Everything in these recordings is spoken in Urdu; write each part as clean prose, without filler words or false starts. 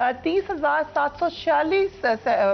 30,746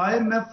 IMF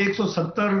170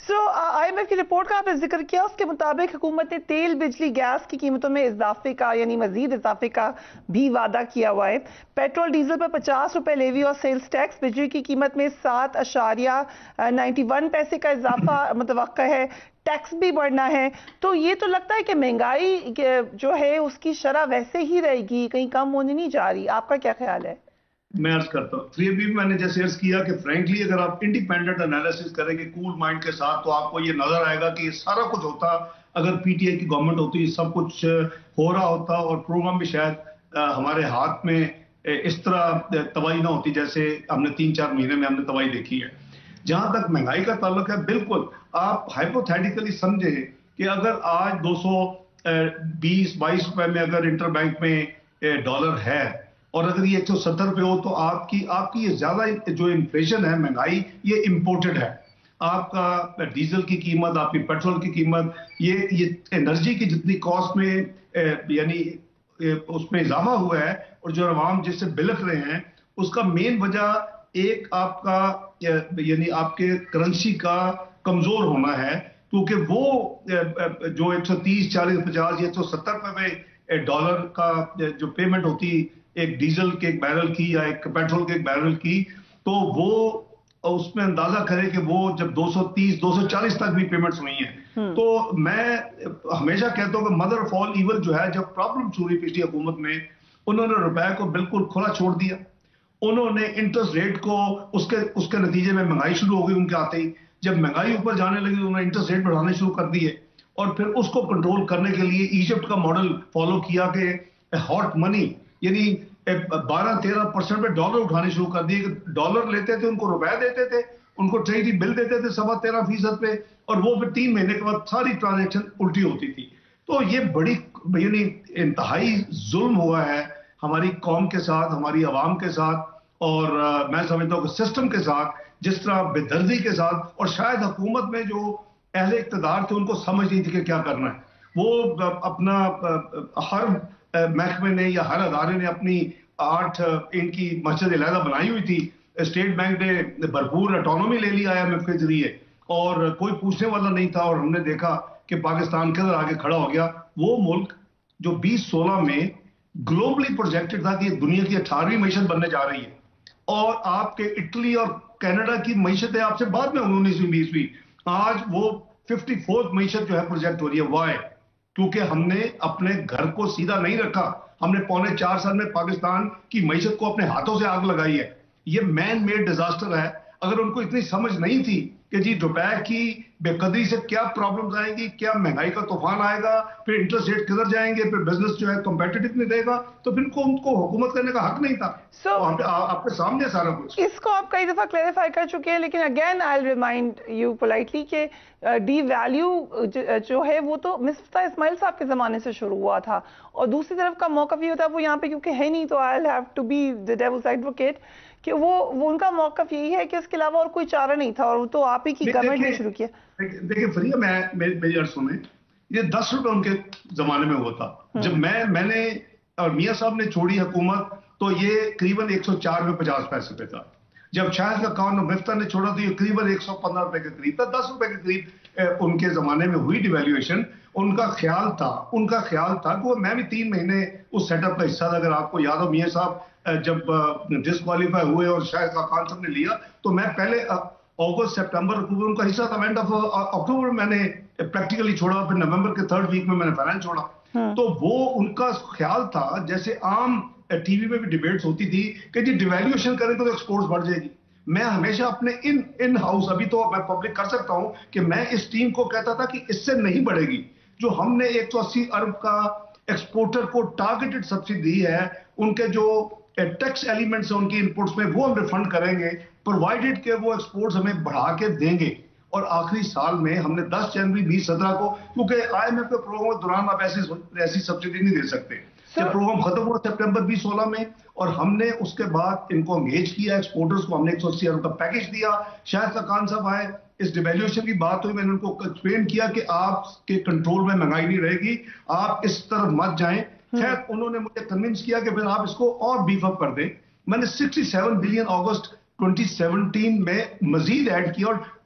IMF کی رپورٹ کا آپ نے ذکر کیا، اس کے مطابق حکومت نے تیل، بجلی، گیس کی قیمتوں میں اضافے کا یعنی مزید اضافے کا بھی وعدہ کیا ہوا ہے۔ پیٹرول ڈیزل پر 50 روپے لیوی اور سیلز ٹیکس، بجلی کی قیمت میں 7.91 پیسے کا اضافہ متوقع ہے، ٹیکس بھی بڑھنا ہے۔ تو یہ تو لگتا ہے کہ مہنگائی جو ہے اس کی شرح ویسے ہی رہے گی، کہیں کم ہونے نہیں جا رہی۔ آپ کا کیا خیال ہے؟ میں عرض کرتا ہوں، یہ بھی میں نے جیسے عرض کیا کہ فرینکلی اگر آپ انڈیپینڈنٹ انالیسس کریں گے کول مائنڈ کے ساتھ، تو آپ کو یہ نظر آئے گا کہ یہ سارا کچھ ہوتا اگر پی ٹی آئی کی گورنمنٹ ہوتی، سب کچھ ہو رہا ہوتا اور پروگرام بھی شاید ہمارے ہاتھ میں اس طرح تباہی نہ ہوتی جیسے ہم نے 3-4 مہینے میں ہم نے تباہی دیکھی ہے۔ جہاں تک مہنگائی کا تعلق ہے، بالکل آپ ہائپوتھیٹیکلی سمجھے کہ اگر آج 220-22 روپے میں اگر انٹر بینک میں ڈالر ہے اور اگر یہ 170 روپے ہو، تو آپ کی یہ زیادہ جو انفلیشن ہے، مہنگائی، یہ امپورٹڈ ہے۔ آپ کا ڈیزل کی قیمت، آپ کی پیٹرول کی قیمت، یہ انرجی کی جتنی کاسٹ میں یعنی اس میں اضافہ ہوا ہے، اور جو عوام جس سے بلک رہے ہیں، اس کا مین وجہ ایک آپ کا یعنی آپ کے کرنسی کا کمزور ہونا ہے، کیونکہ وہ جو 130، 40، 50 یا 170 روپے میں ڈالر کا جو پیمنٹ ہوتی ایک ڈیزل کے ایک بیرل کی یا ایک پیٹرول کے ایک بیرل کی، تو وہ اس میں اندازہ کرے کہ وہ جب 230، 240 تک بھی پیمنٹس ہوئی ہیں۔ تو میں ہمیشہ کہتا ہوں کہ مدر آف آل ایول جو ہے، جب پرابلم چھوڑی پچھلی حکومت میں، انہوں نے روپے کو بالکل کھلا چھوڑ دیا، انہوں نے انٹرسٹ ریٹ کو اس کے نتیجے میں مہنگائی شروع ہو گئی ان کے آتے ہی، جب مہنگائی اوپر جانے لگی انہوں نے انٹرسٹ ریٹ بڑھانے شروع کر دیے، اور پھر اس کو کنٹرول کرنے کے لیے ایجپٹ کا ماڈل فالو کیا کہ ہاٹ منی یعنی 12-13% پہ ڈالر اٹھانے شروع کر دیے، کہ ڈالر لیتے تھے ان کو روپے دیتے تھے، ان کو ٹریجری بل دیتے تھے 13.25% پہ، اور وہ پھر 3 مہینے کے بعد ساری ٹرانزیکشن الٹی ہوتی تھی۔ تو یہ بڑی یعنی انتہائی ظلم ہوا ہے ہماری قوم کے ساتھ، ہماری عوام کے ساتھ، اور میں سمجھتا ہوں کہ سسٹم کے ساتھ جس طرح بے دردی کے ساتھ، اور شاید حکومت میں جو اہل اقتدار تھے ان کو سمجھ نہیں تھی کہ کیا کرنا ہے۔ وہ اپنا ہر محکمے نے یا ہر ادارے نے اپنی 8 ان کی مسجد علیحدہ بنائی ہوئی تھی، اسٹیٹ بینک نے بھرپور اٹانومی لے لی IMF کے ذریعے، اور کوئی پوچھنے والا نہیں تھا، اور ہم نے دیکھا کہ پاکستان کدھر آگے کھڑا ہو گیا۔ وہ ملک جو 2016 میں گلوبلی پروجیکٹڈ تھا کہ یہ دنیا کی 18ویں معیشت بننے جا رہی ہے، اور آپ کے اٹلی اور کینیڈا کی معیشتیں آپ سے بعد میں 19ویں 20ویں، آج وہ 54 معیشت جو ہے پروجیکٹ ہو رہی ہے۔ وائی؟ کیونکہ ہم نے اپنے گھر کو سیدھا نہیں رکھا، ہم نے 4.25 سال میں پاکستان کی معیشت کو اپنے ہاتھوں سے آگ لگائی ہے۔ یہ مین میڈ ڈیزاسٹر ہے۔ اگر ان کو اتنی سمجھ نہیں تھی کہ جی روپے کی بے قدری سے کیا پرابلمز آئیں گی، کیا مہنگائی کا طوفان آئے گا، پھر انٹرسٹ ریٹ کدھر جائیں گے، پھر بزنس جو ہے کمپیٹیٹو نہیں رہے گا، تو پھر ان کو حکومت کرنے کا حق نہیں تھا۔ آپ کے سامنے سارا کچھ اس کو آپ کئی دفعہ کلیریفائی کر چکے ہیں، لیکن again I remind you politely کہ ڈی ویلیو جو ہے وہ تو مصطفیٰ اسماعیل صاحب کے زمانے سے شروع ہوا تھا، اور دوسری طرف کا موقف یہ ہوتا ہے، وہ یہاں پہ کیونکہ ہے نہیں تو I have to be the devil's advocate, کہ وہ ان کا موقف یہی ہے کہ اس کے علاوہ اور کوئی چارہ نہیں تھا، اور وہ تو آپ ہی کی گورنمنٹ نے شروع کیا۔ دیکھیں فریہ، میری عرض سنیں، یہ 10 روپے ان کے زمانے میں ہوا تھا، جب میں نے اور میاں صاحب نے چھوڑی حکومت تو یہ قریباً 104 روپے 50 پیسے پہ تھا۔ جب شاہد کا کان اور مفتہ نے چھوڑا تو یہ قریباً 115 روپے کے قریب تھا۔ 10 روپے کے قریب ان کے زمانے میں ہوئی ڈیویلیویشن۔ ان کا خیال تھا کہ میں بھی 3 مہینے اس سیٹ اپ کا حصہ تھا۔ اگر آپ کو یاد ہو، میاں صاحب جب ڈسکوالیفائی ہوئے اور شاہد کا کان صاحب نے لیا، تو میں پہلے اگست، سپٹمبر، اکتوبر ان کا حصہ تھا۔ اینڈ آف اکتوبر میں نے پریکٹیکلی چھوڑا، پھر نومبر کے 3rd ویک میں نے فائنانس چھوڑا۔ تو وہ ان کا خیال تھا، جیسے عام ٹی وی میں بھی ڈیبیٹس ہوتی تھی کہ جی ڈیویلیویشن کریں تو ایکسپورٹس بڑھ جائے گی۔ میں ہمیشہ اپنے ان ہاؤس، ابھی تو میں پبلک کر سکتا ہوں کہ میں اس ٹیم کو کہتا تھا کہ اس سے نہیں بڑھے گی۔ جو ہم نے 180 ارب کا ایکسپورٹر کو ٹارگیٹڈ سبسڈی دی ہے، ان کے جو ٹیکس ایلیمنٹس ہیں ان کی انپٹس میں، وہ ہم ریفنڈ کریں گے، پرووائڈڈ کہ وہ ایکسپورٹس ہمیں بڑھا کے دیں گے۔ اور آخری سال میں ہم نے 10 جنوری 2017 کو، کیونکہ IMF کے پروگرام کے دوران آپ ایسی سبسڈی نہیں دے سکتے، جب پروگرام ختم ہوا سپٹمبر 2016 میں، اور ہم نے اس کے بعد ان کو انگیج کیا، ایکسپورٹرز کو ہم نے 180 ارب کا پیکج دیا۔ شاہد خاقان صاحب آئے، اس ڈیویلیویشن کی بات ہوئی، میں نے ان کو ایکسپلین کیا کہ آپ کے کنٹرول میں مہنگائی نہیں رہے گی، آپ اس طرف مت جائیں۔ خیر انہوں نے مجھے کنونس کیا کہ پھر آپ اس کو اور بیف اپ کر دیں۔ میں نے 67 بلین اگست 2017 میں مزید ایڈ کیا، اور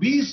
20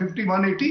5180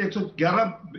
111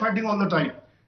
fighting all the time।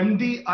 MD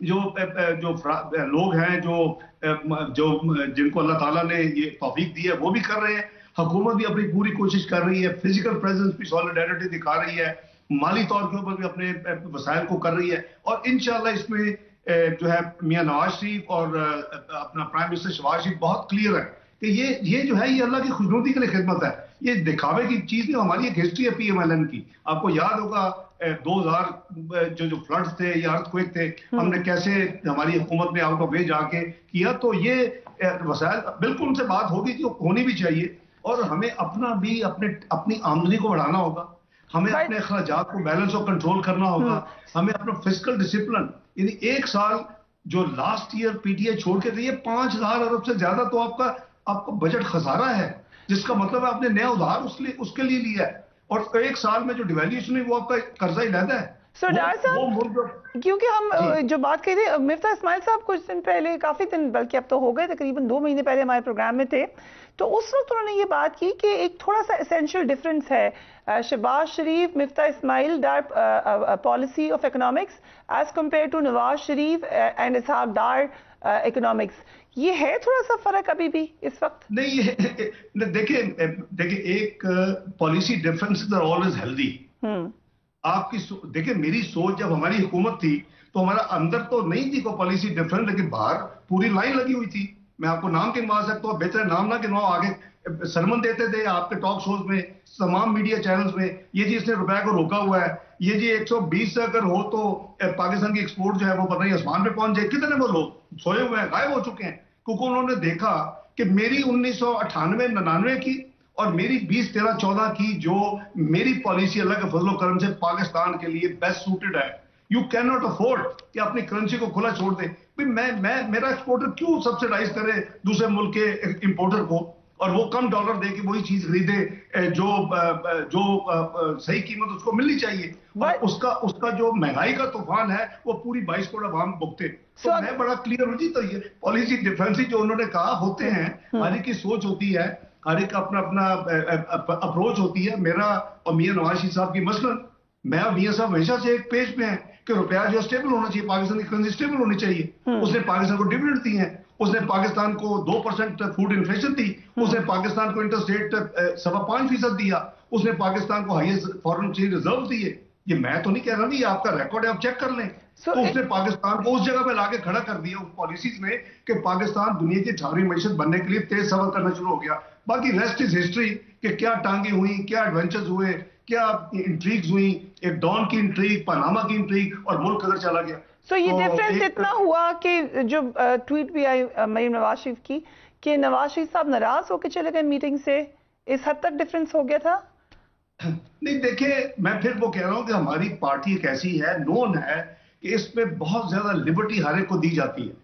جو لوگ ہیں جو جن کو اللہ تعالیٰ نے یہ توفیق دی ہے وہ بھی کر رہے ہیں. حکومت بھی اپنی پوری کوشش کر رہی ہے, فزیکل پریزنس بھی سولیڈیرٹی دکھا رہی ہے, مالی طور کے اوپر بھی اپنے وسائل کو کر رہی ہے. اور انشاءاللہ اس میں جو ہے میاں نواز شریف اور اپنا پرائم منسٹر شہباز شریف بہت کلیئر ہے کہ یہ جو ہے یہ اللہ کی خوشنودی کے لیے خدمت ہے. یہ دکھاوے کی چیز نہیں, ہماری ایک ہسٹری ہے پی ایم ایل این کی. آپ کو یاد ہوگا 2000 جو فلڈز تھے یا ارتھ کوئک تھے, ہم نے کیسے ہماری حکومت نے آؤٹ آف وے جا کے کیا. تو یہ وسائل بالکل ان سے بات ہوگی جو ہونی بھی چاہیے. اور ہمیں اپنا بھی اپنی آمدنی کو بڑھانا ہوگا, ہمیں اپنے اخراجات کو بیلنس اور کنٹرول کرنا ہوگا, ہمیں اپنا فسکل ڈسپلن, یعنی ایک سال جو last year P T I چھوڑ کے گئی ہے 5000 ارب سے زیادہ تو آپ کا بجٹ خسارہ ہے, جس کا مطلب ہے آپ نے نیا ادھار اس کے لیے لیا ہے. اور ایک سال میں جو ڈیویلیوشن ہے وہ آپ کا قرضہ ہی لیتا ہے. سر ڈار صاحب, کیونکہ ہم جو بات کہہ رہے ہیں, مفتاح اسماعیل صاحب کچھ دن پہلے, کافی دن بلکہ اب تو ہو گئے, تقریباً 2 مہینے پہلے ہمارے پروگرام میں تھے, تو اس وقت انہوں نے یہ بات کی کہ ایک تھوڑا سا اسینشیل ڈفرنس ہے Shehbaz Sharif Miftah Ismail Dar policy of economics as compare to Nawaz Sharif and Ishaq Dar economics. یہ ہے تھوڑا سا فرق ابھی بھی اس وقت؟ نہیں, دیکھیں ایک policy difference are always healthy. آپ کی دیکھیں میری سوچ جب ہماری حکومت تھی تو ہمارا اندر تو نہیں تھی کوئی پالیسی ڈفرنس, لیکن باہر پوری لائن لگی ہوئی تھی. میں آپ کو نام گنوا سکتا ہوں, بہتر نام نہ گنواؤ, آگے سرمن دیتے تھے آپ کے ٹاک شوز میں, تمام میڈیا چینلز میں, یہ جی اس نے روپے کو روکا ہوا ہے, یہ جی 120 اگر ہو تو پاکستان کی ایکسپورٹ جو ہے وہ پتہ نہیں آسمان پہ پہنچ جائے. کتنے وہ لوگ سوئے ہوئے ہیں, غائب ہو چکے ہیں, کیونکہ انہوں نے دیکھا کہ میری 1998-99 کی اور میری 2013-14 کی جو میری پالیسی اللہ کے فضل و کرم سے پاکستان کے لیے بیسٹ سوٹڈ ہے. یو کین ناٹ افورڈ کہ اپنی کرنسی کو کھلا چھوڑ دیں. میرا ایکسپورٹر کیوں سبسیڈائز کرے دوسرے ملک کے امپورٹر کو, اور وہ کم ڈالر دے کے وہی چیز خریدے جو صحیح قیمت اس کو ملنی چاہیے. اور اس کا جو مہنگائی کا طوفان ہے وہ پوری 22 کروڑ عوام بھگتے. تو میں بڑا کلیئر ہوں جی. تو یہ پالیسی ڈفرینس جو انہوں نے کہا ہوتے ہیں, ہر ایک کی سوچ ہوتی ہے, ہر ایک کا اپنا اپروچ ہوتی ہے. میرا اور میاں نواز شریف صاحب کی مثلاً, میں اور میاں صاحب ہمیشہ سے ایک پیج پہ ہیں کہ روپیہ جو اسٹیبل ہونا چاہیے, پاکستان کی کرنسی اسٹیبل ہونی چاہیے. اس نے پاکستان کو ڈویڈنڈ دی ہیں, اس نے پاکستان کو 2% فوڈ انفلیشن دی, اس نے پاکستان کو انٹرسٹ ریٹ 5.25% دیا, اس نے پاکستان کو ہائیسٹ فارن ایکسچینج ریزرو دیے. یہ میں تو نہیں کہہ رہا, یہ آپ کا ریکارڈ ہے, آپ چیک کر لیں. تو اس نے پاکستان کو اس جگہ پہ لا کے کھڑا کر دیا اس پالیسیز میں کہ پاکستان دنیا کی 18ویں معیشت بننے کے لیے تیز سفر کرنا شروع ہو گیا. باقی ریسٹ از ہسٹری کہ کیا ٹانگیں ہوئی, کیا ایڈونچرز ہوئے, کیا انٹریگز ہوئی, ایک ڈان کی انٹریگ, پاناما کی انٹریگ, اور ملک کدھر چلا گیا. سو یہ ڈفرینس اتنا ہوا کہ جو ٹویٹ بھی آئی مریم نواز شریف کی کہ نواز شریف صاحب ناراض ہو کے چلے گئے میٹنگ سے, اس حد تک ڈفرینس ہو گیا تھا؟ نہیں دیکھیں, میں پھر وہ کہہ رہا ہوں کہ ہماری پارٹی ایک ایسی ہے, نون ہے کہ اس میں بہت زیادہ لبرٹی ہر ایک کو دی جاتی ہے.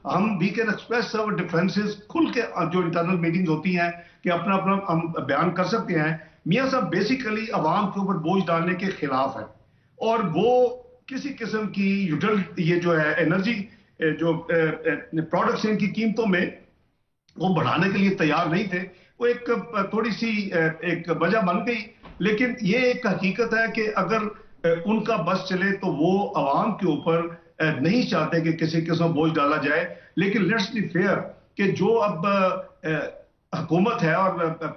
ہم وی کین ایکسپریس اور ڈفرینسز کھل کے, جو انٹرنل میٹنگز ہوتی ہیں کہ اپنا ہم بیان کر سکتے ہیں. میاں صاحب بیسیکلی عوام کے اوپر بوجھ ڈالنے کے خلاف ہے, اور وہ کسی قسم کی یہ جو ہے انرجی جو پروڈکٹس ان کی قیمتوں میں وہ بڑھانے کے لیے تیار نہیں تھے. وہ ایک تھوڑی سی ایک وجہ بن گئی, لیکن یہ ایک حقیقت ہے کہ اگر ان کا بس چلے تو وہ عوام کے اوپر نہیں چاہتے کہ کسی قسم بوجھ ڈالا جائے. لیکن لیٹس بی فیئر کہ جو اب حکومت ہے اور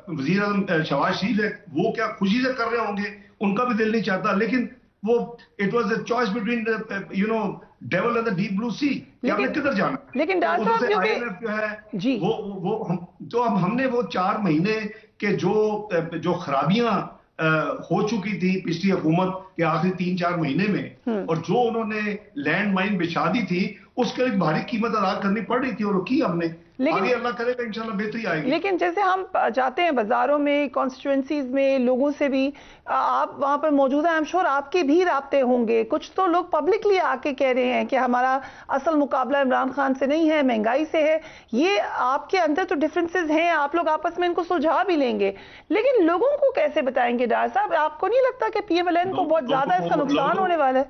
وزیر اعظم شہباز شریف ہے, وہ کیا خوشی سے کر رہے ہوں گے, ان کا بھی دل نہیں چاہتا, لیکن وہ it was a choice between devil and the deep blue sea کہ ہم نے کدھر جانا. لیکن ڈاکٹر صاحب جو ہے وہ ہم نے وہ 4 مہینے کے جو خرابیاں ہو چکی تھی پچھلی حکومت کے آخری 3-4 مہینے میں, اور جو انہوں نے لینڈ مائن بچھا دی تھی, اس کے لیے بھاری قیمت ادا کرنی پڑ رہی تھی, اور وہ کی ہم نے. آگے اللہ کرے گا انشاءاللہ بہتری آئے گی. لیکن جیسے ہم جاتے ہیں بازاروں میں, کانسٹیٹوئنسیز میں, لوگوں سے بھی, آپ وہاں پر موجود ہیں, آئی ایم شور آپ کے بھی رابطے ہوں گے. کچھ تو لوگ پبلکلی آ کے کہہ رہے ہیں کہ ہمارا اصل مقابلہ عمران خان سے نہیں ہے, مہنگائی سے ہے. یہ آپ کے اندر تو ڈفرینسز ہیں, آپ لوگ آپس میں ان کو سلجھا بھی لیں گے, لیکن لوگوں کو کیسے بتائیں گے ڈار صاحب؟ آپ کو نہیں لگتا کہ پی ایم ایل این کو بہت زیادہ اس کا نقصان ہونے والا ہے؟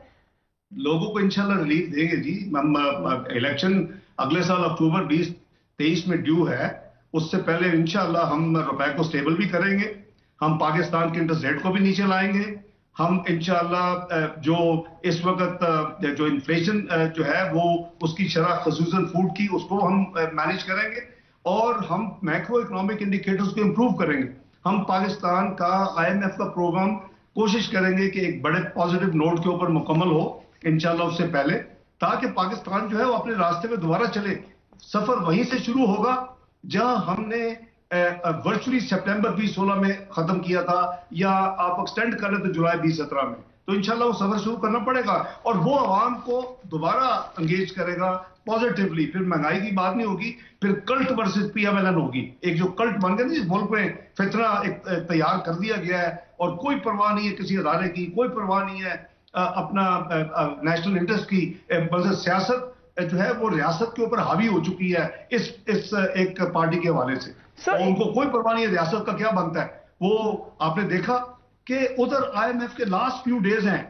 لوگوں کو انشاءاللہ ریلیف دیں گے جی. الیکشن اگلے سال اکتوبر 2023 میں ڈیو ہے, اس سے پہلے انشاءاللہ ہم روپے کو سٹیبل بھی کریں گے, ہم پاکستان کے انٹرسٹ ریٹ کو بھی نیچے لائیں گے, ہم انشاءاللہ جو اس وقت جو انفلیشن جو ہے وہ اس کی شرح خصوصاً فوڈ کی اس کو ہم مینیج کریں گے اور ہم میکرو اکنامک انڈیکیٹرز کو امپروو کریں گے. ہم پاکستان کا IMF کا پروگرام کوشش کریں گے کہ ایک بڑے پازیٹیو نوٹ کے اوپر مکمل ہو انشاءاللہ اس سے پہلے, تاکہ پاکستان جو ہے وہ اپنے راستے میں دوبارہ چلے. سفر وہیں سے شروع ہوگا جہاں ہم نے ورچولی سپٹمبر 2016 میں ختم کیا تھا, یا آپ ایکسٹینڈ کر لیں تو جولائی 2017 میں. تو انشاءاللہ وہ سفر شروع کرنا پڑے گا اور وہ عوام کو دوبارہ انگیج کرے گا پازیٹیولی. پھر مہنگائی کی بات نہیں ہوگی, پھر کلٹ ورسز PMLN ہوگی. ایک جو کلٹ بن گیا جس ملک میں فتنہ ایک تیار کر دیا گیا ہے اور کوئی پرواہ نہیں ہے کسی ادارے کی, کوئی پرواہ نہیں ہے اپنا نیشنل انٹرسٹ کی. بلکہ سیاست جو ہے وہ ریاست کے اوپر حاوی ہو چکی ہے اس ایک پارٹی کے حوالے سے. ان کو کوئی پرواہ نہیں ہے ریاست کا کیا بنتا ہے. وہ آپ نے دیکھا کہ ادھر IMF کے لاسٹ فیو ڈیز ہیں,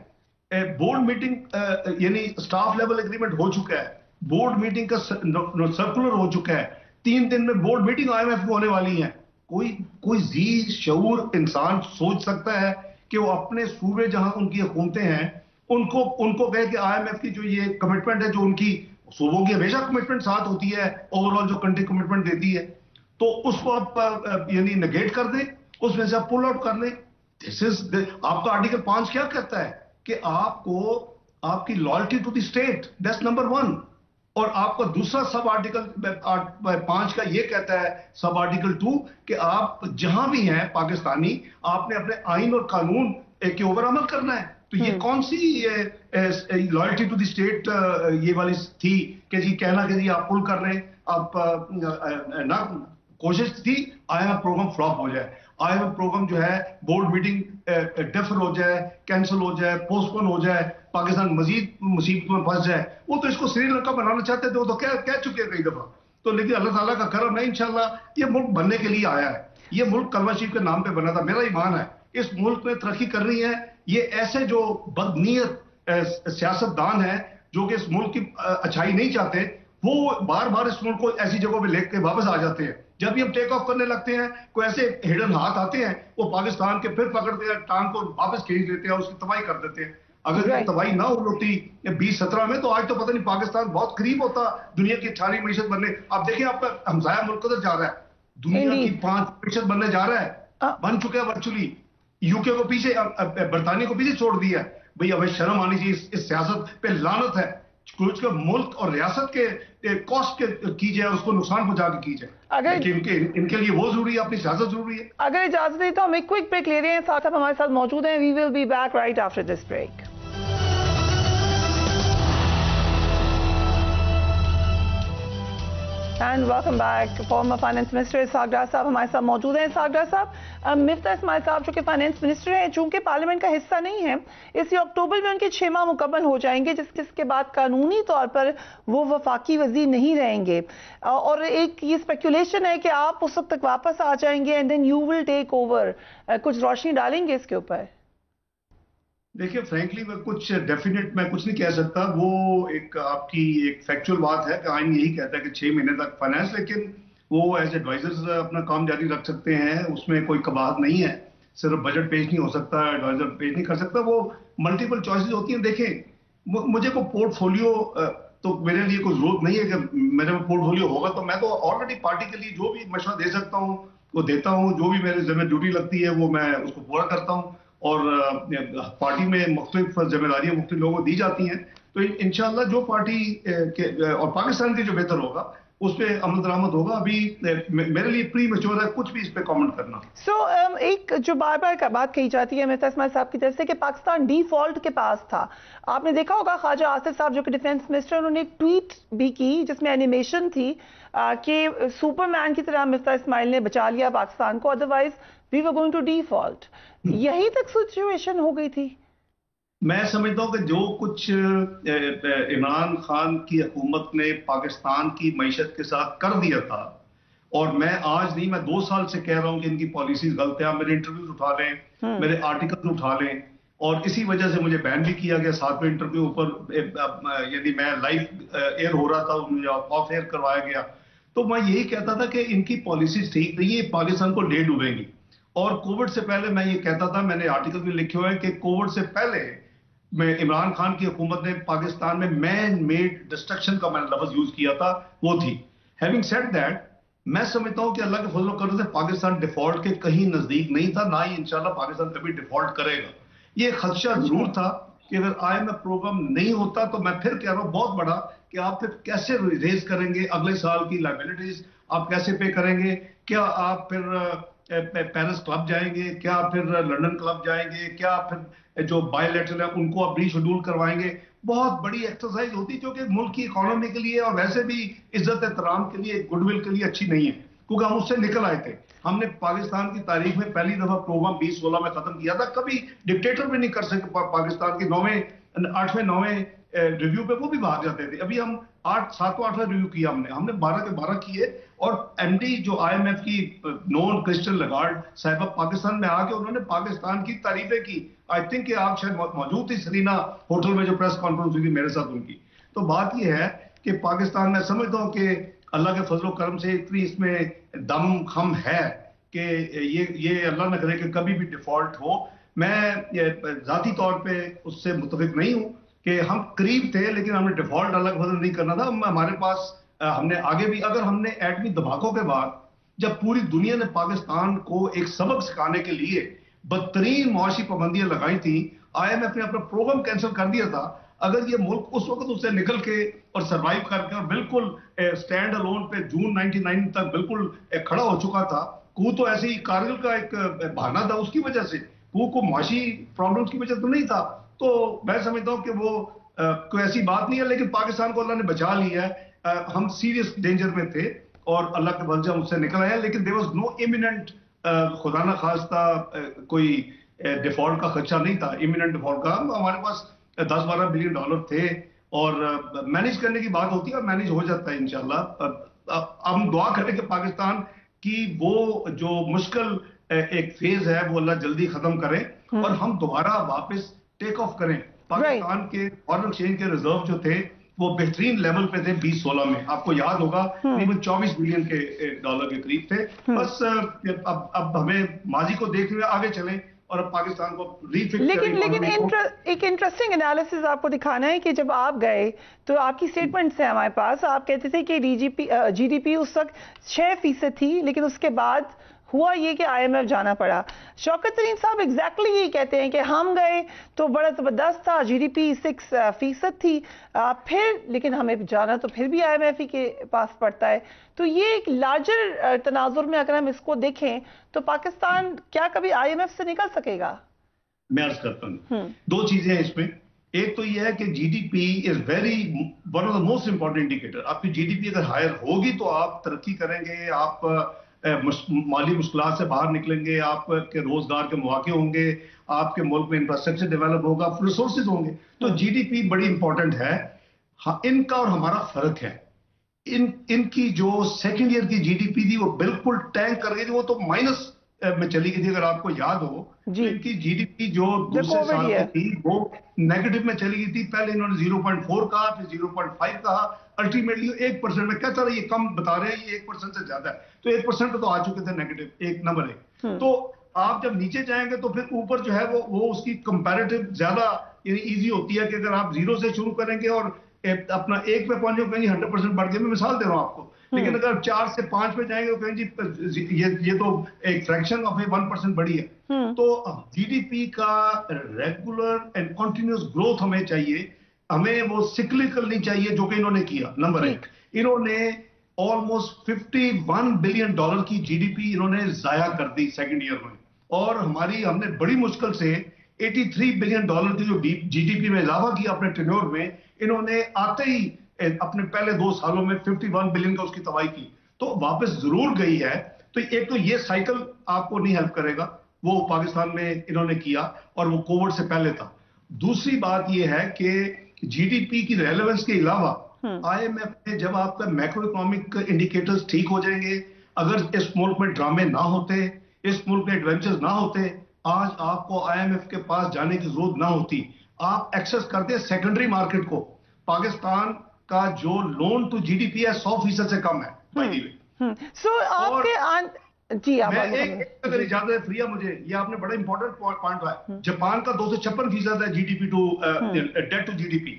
بورڈ میٹنگ یعنی سٹاف لیول اگریمنٹ ہو چکا ہے, بورڈ میٹنگ کا سرکولر ہو چکا ہے, 3 دن میں بورڈ میٹنگ IMF کو ہونے والی ہیں. کوئی ذی شعور انسان سوچ سکتا ہے کہ وہ اپنے صوبے جہاں ان کی حکومتیں ہیں ان کو کہے کہ IMF کی جو یہ کمٹمنٹ ہے, جو ان کی صوبوں کی ہمیشہ کمٹمنٹ ساتھ ہوتی ہے, اوور آل جو کنٹری کمٹمنٹ دیتی ہے, تو اس کو آپ یعنی نگیٹ کر دیں, اس میں سے آپ پل آؤٹ کر لیں. آپ کا آرٹیکل 5 کیا کہتا ہے کہ آپ کو آپ کی loyalty to the state, that's number 1. اور آپ کا دوسرا سب آرٹیکل 5 کا یہ کہتا ہے, سب آرٹیکل 2, کہ آپ جہاں بھی ہیں پاکستانی آپ نے اپنے آئین اور قانون کے اوپر عمل کرنا ہے. تو یہ کون سی لائلٹی ٹو دی اسٹیٹ یہ والی تھی کہ جی کہنا کہ جی آپ پل کر لیں. آپ نہ کوشش تھی IMF پروگرام فلاپ ہو جائے, IMF پروگرام جو ہے بورڈ میٹنگ ڈیفر ہو جائے, کینسل ہو جائے, پوسٹ پون ہو جائے, پاکستان مزید مصیبتوں میں پھنس جائے. وہ تو اس کو سری لنکا بنانا چاہتے تھے, وہ تو کہہ چکے ہیں کئی دفعہ. تو لیکن اللہ تعالیٰ کا کرم ہے, انشاءاللہ یہ ملک بننے کے لیے آیا ہے. یہ ملک کلمہ شریف کے نام پہ بنا تھا. میرا ایمان ہے اس ملک میں ترقی کرنی ہے. یہ ایسے جو بدنیت سیاست دان ہیں جو کہ اس ملک کی اچھائی نہیں چاہتے, وہ بار بار اس ملک کو ایسی جگہوں پہ لے کے واپس آ جاتے ہیں. جب یہ ہم ٹیک آف کرنے لگتے ہیں کوئی ایسے ہڈن ہاتھ آتے ہیں, وہ پاکستان کے پھر پکڑتے ہیں, ٹانگ کو واپس کھینچ لیتے ہیں, اس کی تباہی کر دیتے ہیں. اگر یہ تباہی نہ ہوتی 2017 میں تو آج تو پتہ نہیں پاکستان بہت قریب ہوتا دنیا کی 18ویں معیشت بننے. آپ دیکھیں آپ کا ہمسایہ ملک کدھر جا رہا ہے, دنیا کی 5 معیشت بننے جا رہا ہے, بن چکا ہے ورچولی. UK کو پیچھے, برطانیہ کو پیچھے چھوڑ دیا ہے. بھئی ہمیں شرم آنی چاہیے, اس سیاست پہ لعنت ہے. کچھ کا ملک اور ریاست کے کاسٹ کی جائے, اس کو نقصان پہنچا کے کی جائے, لیکن ان کے لیے وہ ضروری ہے, اپنی سیاست ضروری ہے. اگر اجازت دیں تو ہم ایک کوئک بریک لے رہے ہیں. ساتھ آپ ہمارے ساتھ موجود ہیں. We will be back right after this break. And welcome back. Former finance minister Ishaq Dar صاحب ہمارے ساتھ موجود ہیں. اسحاق ڈار صاحب, مفتاح اسماعیل صاحب جو کہ فائنانس منسٹر ہیں, چونکہ پارلیمنٹ کا حصہ نہیں ہے, اسی اکتوبر میں ان کے 6 ماہ مکمل ہو جائیں گے, جس کے بعد قانونی طور پر وہ وفاقی وزیر نہیں رہیں گے. اور ایک یہ اسپیکولیشن ہے کہ آپ اس وقت تک واپس آ جائیں گے and then you will take over. کچھ روشنی ڈالیں گے اس کے اوپر؟ دیکھیے فرینکلی میں کچھ ڈیفینیٹ میں کچھ نہیں کہہ سکتا. وہ ایک آپ کی ایک فیکچول بات ہے کہ آئین یہی کہتا ہے کہ 6 مہینے تک فائنانس, لیکن وہ ایز ایڈوائزرز اپنا کام جاری رکھ سکتے ہیں. اس میں کوئی قباحت نہیں ہے. صرف بجٹ پیش نہیں ہو سکتا, ایڈوائزر پیش نہیں کر سکتا, وہ ملٹیپل چوائسز ہوتی ہیں. دیکھیں مجھے کوئی پورٹ فولیو تو میرے لیے کوئی ضرورت نہیں ہے کہ میرے میں پورٹ فولیو ہوگا تو میں تو آلریڈی پارٹی کے لیے جو بھی مشورہ دے سکتا ہوں وہ دیتا ہوں. جو بھی میرے ذمہ ڈیوٹی لگتی ہے وہ میں اس کو پورا کرتا ہوں. اور پارٹی میں مختلف ذمہ داریاں مختلف لوگوں کو دی جاتی ہیں. تو انشاءاللہ جو پارٹی اور پاکستان کے جو بہتر ہوگا اس پہ عمل درآمد ہوگا. ابھی میرے لیے پری میچور ہے کچھ بھی اس پہ کامنٹ کرنا. ایک جو بار بار بات کہی جاتی ہے مفتاح اسماعیل صاحب کی طرف سے کہ پاکستان ڈیفالٹ کے پاس تھا. آپ نے دیکھا ہوگا خواجہ آصف صاحب جو کہ ڈیفینس منسٹر, انہوں نے ایک ٹویٹ بھی کی جس میں اینیمیشن تھی کہ سپر مین کی طرح مفتاح اسماعیل نے بچا لیا پاکستان کو, otherwise we were going to default. یہی تک سچویشن ہو گئی تھی. میں سمجھتا ہوں کہ جو کچھ عمران خان کی حکومت نے پاکستان کی معیشت کے ساتھ کر دیا تھا, اور میں آج نہیں, میں 2 سال سے کہہ رہا ہوں کہ ان کی پالیسیز غلط ہیں. آپ میرے انٹرویوز اٹھا لیں, میرے آرٹیکلز اٹھا لیں, اور اسی وجہ سے مجھے بین بھی کیا گیا 7ویں انٹرویو اوپر, یعنی میں لائیو ایئر ہو رہا تھا, مجھے آف ایئر کروایا گیا. تو میں یہی کہتا تھا کہ ان کی پالیسیز ٹھیک نہیں ہے, پاکستان کو لے ڈوبیں گی. اور کووڈ سے پہلے میں یہ کہتا تھا, میں نے آرٹیکل بھی لکھے ہوئے ہیں کہ کووڈ سے پہلے میں عمران خان کی حکومت نے پاکستان میں مین میڈ ڈسٹرکشن کا میں نے لفظ یوز کیا تھا, وہ تھی. ہیونگ سیڈ دیٹ, میں سمجھتا ہوں کہ اللہ کے فضل و کرم سے پاکستان ڈیفالٹ کے کہیں نزدیک نہیں تھا, نہ ہی انشاءاللہ پاکستان کبھی ڈیفالٹ کرے گا. یہ خدشہ ضرور تھا کہ اگر IMF پروگرام نہیں ہوتا تو میں پھر کہہ رہا ہوں بہت بڑا, کہ آپ پھر کیسے ریز کریں گے اگلے سال کی لائبلٹیز, آپ کیسے پے کریں گے, کیا آپ پھر پیرس کلب جائیں گے, کیا پھر لنڈن کلب جائیں گے, کیا پھر جو بائی لیٹرل ہیں ان کو آپ ری شیڈول کروائیں گے. بہت بڑی ایکسرسائز ہوتی جو کہ ملک کی اکانومی کے لیے اور ویسے بھی عزت احترام کے لیے, گڈ ول کے لیے اچھی نہیں ہے, کیونکہ ہم اس سے نکل آئے تھے. ہم نے پاکستان کی تاریخ میں پہلی دفعہ پروگرام 2016 میں ختم کیا تھا. کبھی ڈکٹیٹر بھی نہیں کر سکے پاکستان کی 8ویں 9ویں ریویو پہ وہ بھی بھاگ جاتے تھے. ابھی ہم 7واں ریویو کیا ہم نے 12 کے 12 کیے. اور ایم ڈی جو IMF کی نون کرسٹن لگارڈ صاحبہ پاکستان میں آ کے انہوں نے پاکستان کی تعریفیں کی. آئی تھنک کہ آپ شاید موجود تھی سرینا ہوٹل میں جو پریس کانفرنس ہوئی تھی میرے ساتھ ان کی. تو بات یہ ہے کہ پاکستان میں سمجھتا ہوں کہ اللہ کے فضل و کرم سے اتنی اس میں دم خم ہے کہ یہ اللہ نہ کرے کہ کبھی بھی ڈیفالٹ ہو. میں ذاتی طور پہ اس سے متفق نہیں ہوں کہ ہم قریب تھے, لیکن ہم نے ڈیفالٹ اللہ کے فضل نہیں کرنا تھا. ہمارے پاس ہم نے آگے بھی, اگر ہم نے ایٹمی دھماکوں کے بعد جب پوری دنیا نے پاکستان کو ایک سبق سکھانے کے لیے بدترین معاشی پابندیاں لگائی تھیں, IMF نے اپنا پروگرام کینسل کر دیا تھا. اگر یہ ملک اس وقت اس سے نکل کے اور سروائیو کر کے اور بالکل سٹینڈ الون پہ جون 99 تک بالکل کھڑا ہو چکا تھا, تو ایسے ہی کارگل کا ایک بہانہ تھا اس کی وجہ سے, کو معاشی پرابلمس کی وجہ تو نہیں تھا. تو میں سمجھتا ہوں کہ وہ کوئی ایسی بات نہیں ہے, لیکن پاکستان کو اللہ نے بچا لیا ہے. ہم سیریس ڈینجر میں تھے اور اللہ کے فضل سے ہم اس سے نکل آئے ہیں, لیکن there was no imminent خدا نہ خواستہ کوئی ڈیفالٹ کا خدشہ نہیں تھا, imminent ڈیفالٹ کا. ہمارے پاس $10-12 بلین تھے اور مینیج کرنے کی بات ہوتی ہے, اور مینیج ہو جاتا ہے انشاءاللہ. ہم دعا کریں کہ پاکستان کی وہ جو مشکل ایک فیز ہے وہ اللہ جلدی ختم کرے اور ہم دوبارہ واپس ٹیک آف کریں. پاکستان کے فارن ایکسچینج کے ریزرو جو تھے وہ بہترین لیول پہ تھے 2016 میں, آپ کو یاد ہوگا تقریباً $24 بلین کے قریب تھے. بس اب ہمیں ماضی کو دیکھتے ہوئے آگے چلیں اور اب پاکستان کو لیکن ایک انٹرسٹنگ انالیسز آپ کو دکھانا ہے کہ جب آپ گئے تو آپ کی سٹیٹمنٹس ہیں ہمارے پاس, آپ کہتے تھے کہ جی ڈی پی اس وقت 6% تھی, لیکن اس کے بعد ہوا یہ کہ IMF جانا پڑا. شوکت ترین صاحب ایگزیکٹلی یہی کہتے ہیں کہ ہم گئے تو بڑا زبردست تھا, GDP 6% تھی, پھر لیکن ہمیں جانا تو پھر بھی IMF ہی کے پاس پڑتا ہے. تو یہ ایک لارجر تناظر میں اگر ہم اس کو دیکھیں تو پاکستان کیا کبھی IMF سے نکل سکے گا؟ میں عرض کرتا ہوں دو چیزیں ہیں اس میں. ایک تو یہ ہے کہ GDP is one of the most important indicator. آپ کی GDP اگر ہائر ہوگی تو آپ ترقی کریں گے, آپ مالی مشکلات سے باہر نکلیں گے, آپ کے روزگار کے مواقع ہوں گے, آپ کے ملک میں انفراسٹرکچر ڈیولپ ہوگا, ریسورسز ہوں گے. تو GDP بڑی امپورٹنٹ ہے. ان کا اور ہمارا فرق ہے, ان کی جو سیکنڈ ایئر کی GDP تھی وہ بالکل ٹینک کر گئی تھی, وہ تو مائنس میں چلی گئی تھی. اگر آپ کو یاد ہو ان کی GDP جو دوسرے سال کی تھی وہ نیگیٹو میں چلی گئی تھی. پہلے انہوں نے 0.4 کہا, پھر 0.5 کہا, الٹیمیٹلی 1% میں کہتا رہا یہ کم بتا رہے ہیں, یہ 1% سے زیادہ ہے. تو 1% پہ تو آ چکے تھے نیگیٹو, ایک نمبر ہے. تو آپ جب نیچے جائیں گے تو پھر اوپر جو ہے وہ اس کی کمپیریٹو زیادہ یعنی ایزی ہوتی ہے کہ اگر آپ 0 سے شروع کریں گے اور اپنا 1 پہ پہنچ جائیں گے 100% بڑھ گئے. میں مثال دے رہا ہوں آپ کو, لیکن اگر 4 سے 5 پہ جائیں گے تو کہیں جی یہ تو ایک فریکشن آف 1% بڑی ہے. تو GDP کا ریگولر اینڈ کنٹینیوس گروتھ ہمیں چاہیے, ہمیں وہ سکلکل نہیں چاہیے جو کہ انہوں نے کیا. نمبر 1, انہوں نے آلموسٹ $51 بلین کی GDP انہوں نے ضائع کر دی سیکنڈ ایئر میں, اور ہم نے بڑی مشکل سے $83 بلین کی جو GDP میں اضافہ کیا اپنے ٹینیور میں. انہوں نے آتے ہی اپنے پہلے 2 سالوں میں 51 بلین کا اس کی تباہی کی. تو واپس ضرور گئی ہے. تو ایک تو یہ سائیکل آپ کو نہیں ہیلپ کرے گا, وہ پاکستان میں انہوں نے کیا اور وہ کووڈ سے پہلے تھا. دوسری بات یہ ہے کہ GDP کی ریلیونس کے علاوہ IMF نے جب آپ کا میکرو اکنامک انڈیکیٹرز ٹھیک ہو جائیں گے, اگر اس ملک میں ڈرامے نہ ہوتے, اس ملک میں ایڈونچرز نہ ہوتے, آج آپ کو IMF کے پاس جانے کی ضرورت نہ ہوتی. آپ ایکسس کرتے سیکنڈری مارکیٹ کو. پاکستان کا جو لون ٹو GDP ہے 100% سے کم ہے. سو آپ کے جی آپ میں ایک اگر اجازت ہے فریہ مجھے، یہ آپ نے بڑا امپورٹنٹ پوائنٹ ہے. جاپان کا 256% ہے G D P to debt to G D P,